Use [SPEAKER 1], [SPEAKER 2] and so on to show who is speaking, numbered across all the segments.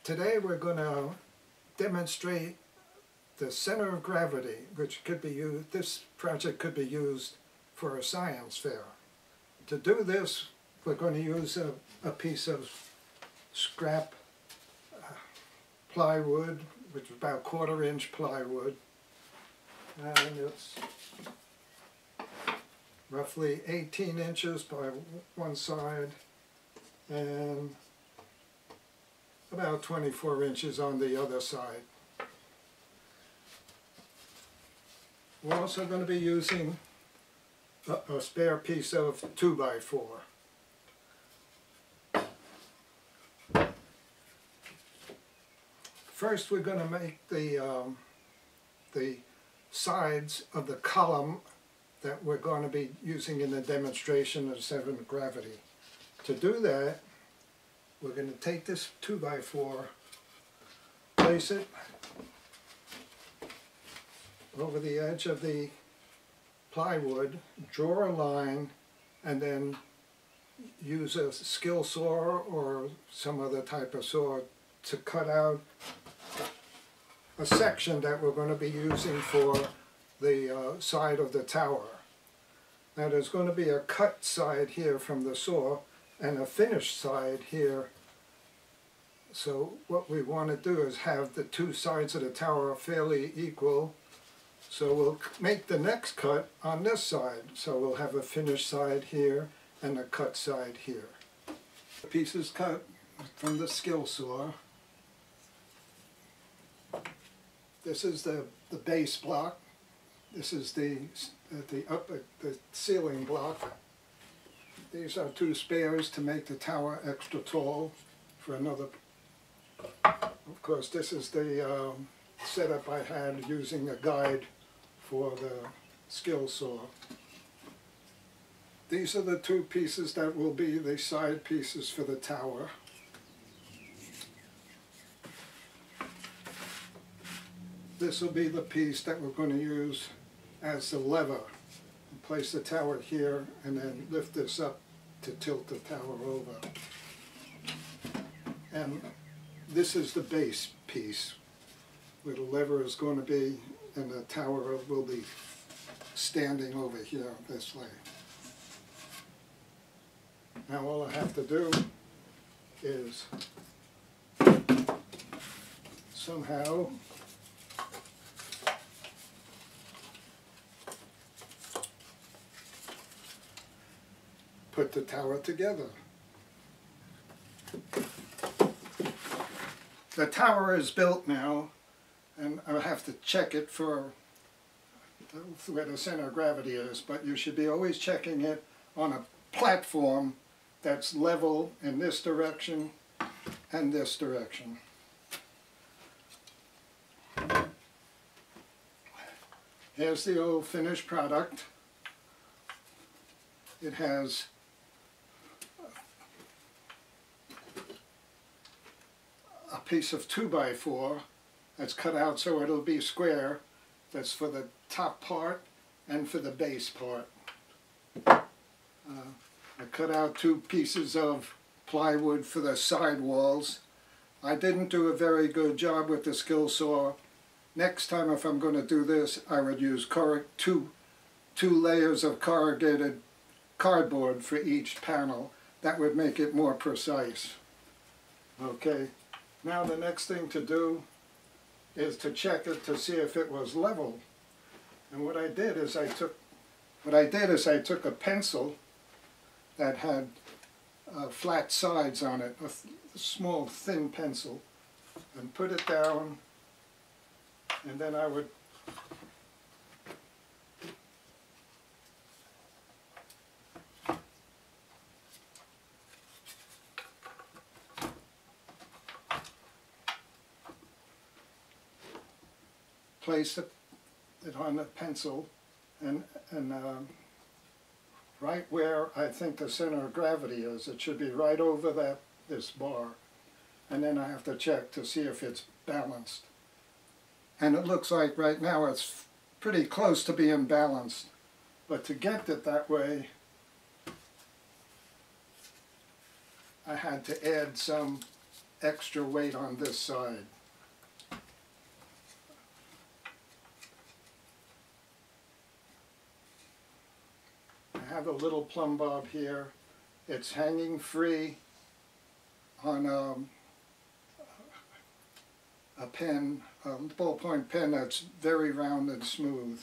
[SPEAKER 1] Today we're going to demonstrate the center of gravity, which could be used, this project could be used for a science fair. To do this, we're going to use a piece of scrap plywood, which is about 1/4 inch plywood, and it's roughly 18 inches by one side and about 24 inches on the other side. We're also going to be using a spare piece of 2x4. First we're going to make the sides of the column that we're going to be using in the demonstration of center of gravity. To do that, we're going to take this 2x4, place it over the edge of the plywood, draw a line, and then use a skill saw or some other type of saw to cut out a section that we're going to be using for the side of the tower. Now there's going to be a cut side here from the saw and a finished side here. So what we want to do is have the two sides of the tower fairly equal. So we'll make the next cut on this side. So we'll have a finished side here and a cut side here. The piece is cut from the skill saw. This is the base block. This is the ceiling block. These are two spares to make the tower extra tall for another. Of course, this is the setup I had using a guide for the skill saw. These are the two pieces that will be the side pieces for the tower. This will be the piece that we're going to use as the lever. Place the tower here and then lift this up to tilt the tower over. And this is the base piece where the lever is going to be, and the tower will be standing over here this way. Now all I have to do is somehow put the tower together. The tower is built now, and I'll have to check it for where the center of gravity is, but you should be always checking it on a platform that's level in this direction and this direction. Here's the old finished product. It has a piece of 2x4 that's cut out so it'll be square. That's for the top part and for the base part. I cut out two pieces of plywood for the side walls. I didn't do a very good job with the skill saw. Next time, if I'm going to do this, I would use two layers of corrugated cardboard for each panel. That would make it more precise. Okay, now the next thing to do is to check it to see if it was level. And what I did is I took a pencil that had flat sides on it, a small thin pencil, and put it down, and then I would place it on the pencil, and right where I think the center of gravity is. It should be right over this bar. And then I have to check to see if it's balanced. And it looks like right now it's pretty close to being balanced. But to get it that way, I had to add some extra weight on this side. I have a little plumb bob here. It's hanging free on a pen, a ballpoint pen that's very round and smooth.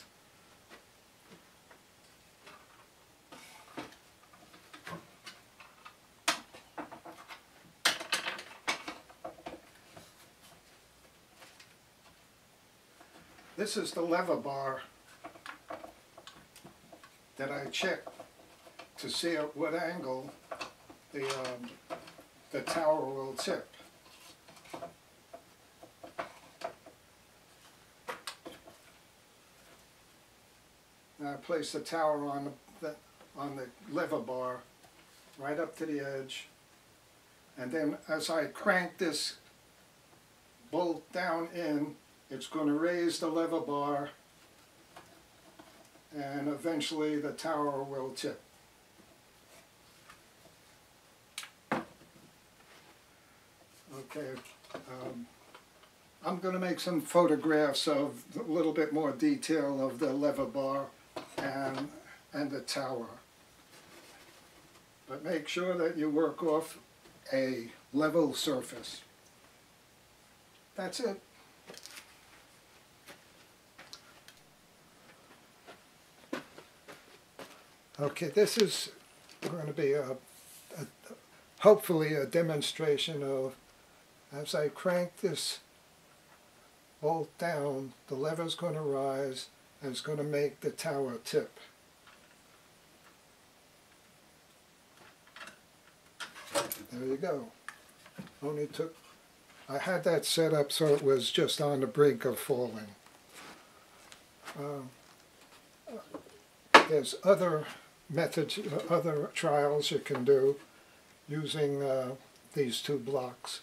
[SPEAKER 1] This is the lever bar that I checked to see at what angle the tower will tip. Now I place the tower on the lever bar right up to the edge, and then as I crank this bolt down in, it's going to raise the lever bar, and eventually the tower will tip. Okay, I'm going to make some photographs of a little bit more detail of the lever bar and the tower. But make sure that you work off a level surface. That's it. Okay, this is going to be hopefully a demonstration of, as I crank this bolt down, the lever's going to rise and it's going to make the tower tip. There you go. Only took, I had that set up so it was just on the brink of falling. There's other methods, other trials you can do using these two blocks.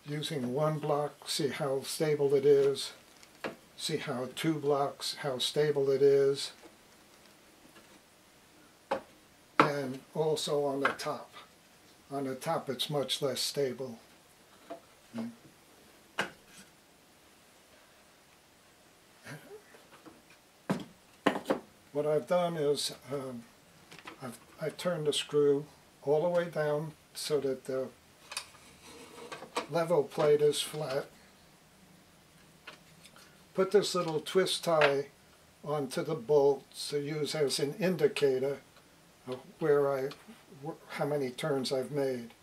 [SPEAKER 1] Using one block, see how stable it is. See how two blocks, how stable it is. And also on the top. On the top it's much less stable. What I've done is I turned the screw all the way down so that the level plate is flat. Put this little twist tie onto the bolt to use as an indicator of how many turns I've made.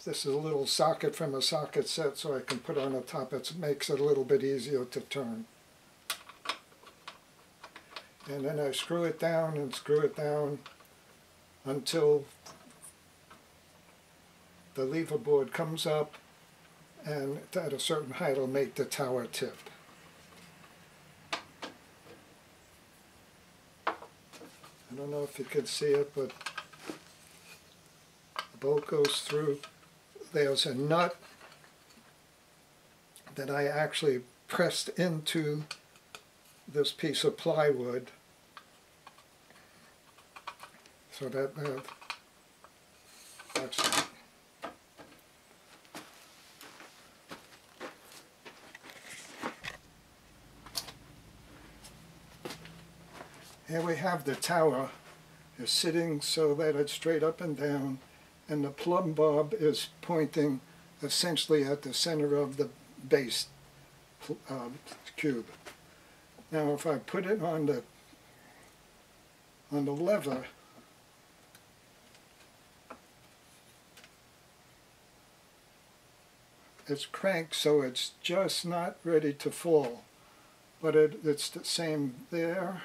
[SPEAKER 1] This is a little socket from a socket set so I can put on the top. It makes it a little bit easier to turn. And then I screw it down and screw it down until the lever board comes up, and at a certain height it'll make the tower tip. I don't know if you can see it, but the bolt goes through. There's a nut that I actually pressed into this piece of plywood so that that's it. Here we have the tower is sitting so that it's straight up and down, and the plumb bob is pointing essentially at the center of the base cube. Now if I put it on the lever, it's cranked so it's just not ready to fall, but it's the same there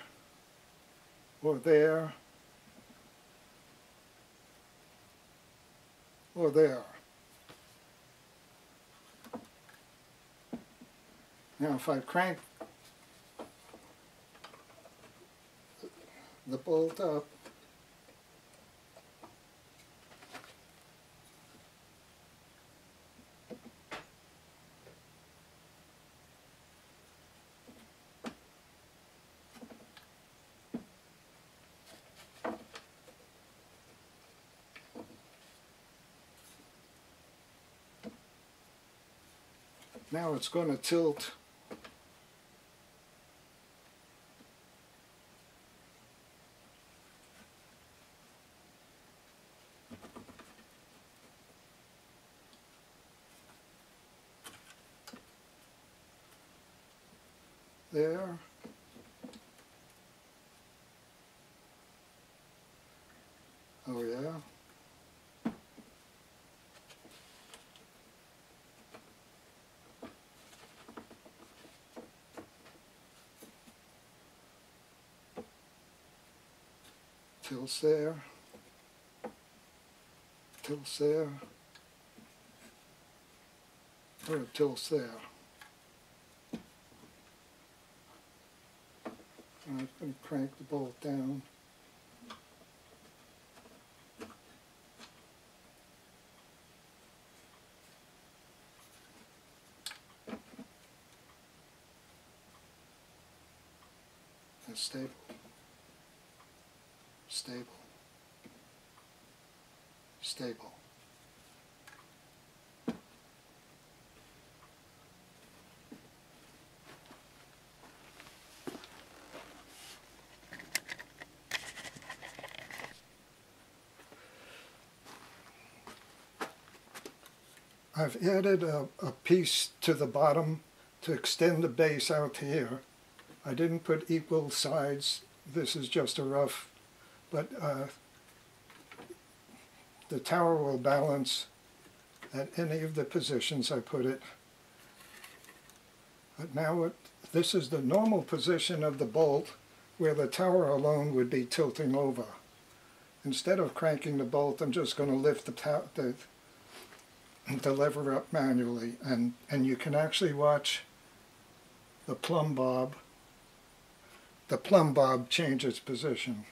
[SPEAKER 1] or there or there. Now if I crank the bolt up, Now it's going to tilt. There. Oh yeah. Tilts there. Tilts there. Or it tilts there. I'm going to crank the bolt down. And stable. Stable. Stable. I've added a piece to the bottom to extend the base out here. I didn't put equal sides. This is just a rough, but the tower will balance at any of the positions I put it. But now this is the normal position of the bolt where the tower alone would be tilting over. Instead of cranking the bolt, I'm just going to lift the lever up manually, and you can actually watch the plumb bob change its position.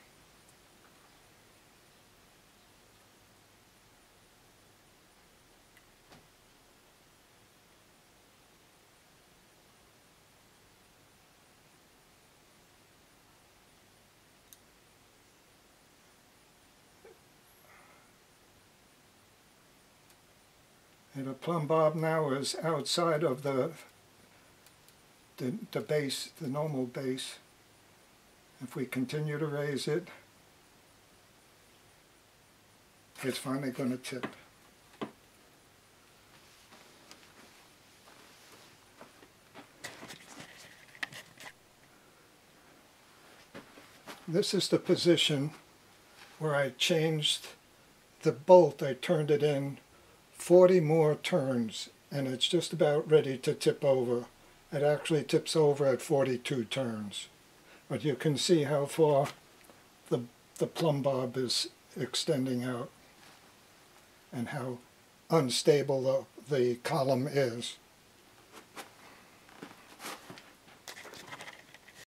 [SPEAKER 1] And the plumb bob now is outside of the base, the normal base. If we continue to raise it, it's finally going to tip. This is the position where I changed the bolt. I turned it in 40 more turns, and it's just about ready to tip over. It actually tips over at 42 turns. But you can see how far the plumb bob is extending out and how unstable the column is.